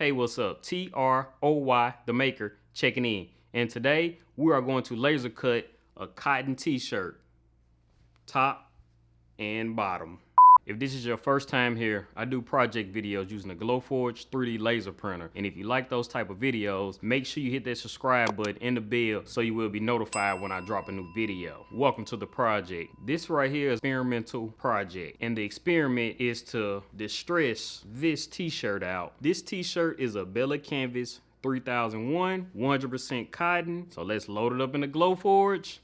Hey, what's up? TROY, the maker, checking in. And today we are going to laser cut a cotton t-shirt, top and bottom. If this is your first time here, I do project videos using the Glowforge 3D laser printer. And if you like those type of videos, make sure you hit that subscribe button and the bell so you will be notified when I drop a new video. Welcome to the project. This right here is an experimental project. And the experiment is to distress this t-shirt out. This t-shirt is a Bella Canvas 3001, 100% cotton. So let's load it up in the Glowforge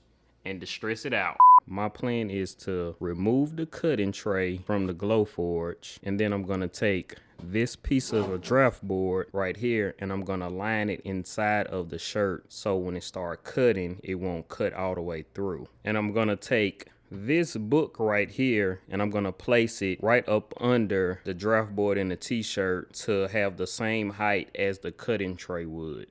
and distress it out. My plan is to remove the cutting tray from the Glowforge, and then I'm gonna take this piece of a draft board right here and I'm gonna line it inside of the shirt so when it starts cutting, it won't cut all the way through. And I'm gonna take this book right here and I'm gonna place it right up under the draft board in the t-shirt to have the same height as the cutting tray would.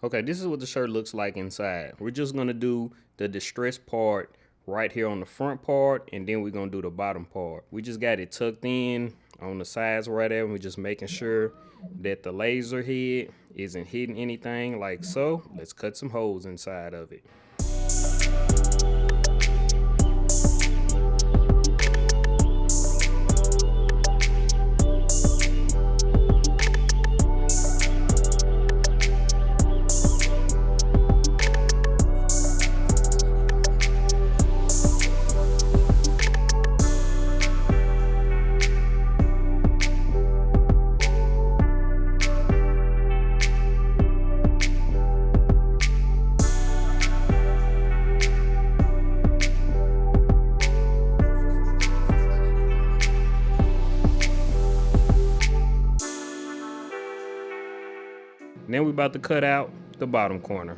Okay, this is what the shirt looks like inside. We're just gonna do the distress part right here on the front part, and then we're gonna do the bottom part. We just got it tucked in on the sides right there, and we're just making sure that the laser head isn't hitting anything like so. Let's cut some holes inside of it. Then we're about to cut out the bottom corner.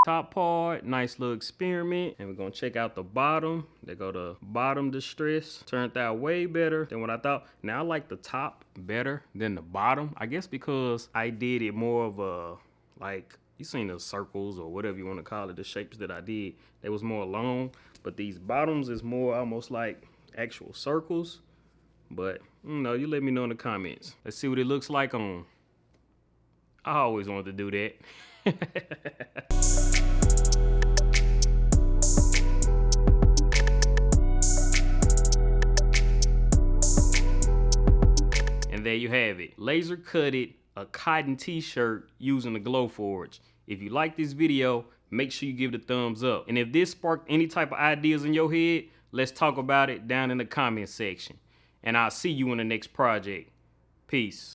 Top part, nice little experiment. And we're gonna check out the bottom. They go to bottom distress. Turned out way better than what I thought. Now I like the top better than the bottom. I guess because I did it more of a, like, you seen the circles or whatever you wanna call it, the shapes that I did. They was more long, but these bottoms is more almost like actual circles. But, you know, you let me know in the comments. Let's see what it looks like on. I always wanted to do that. And there you have it. Laser cutted a cotton t-shirt using the Glowforge. If you like this video, make sure you give it a thumbs up. And if this sparked any type of ideas in your head, let's talk about it down in the comment section. And I'll see you in the next project. Peace.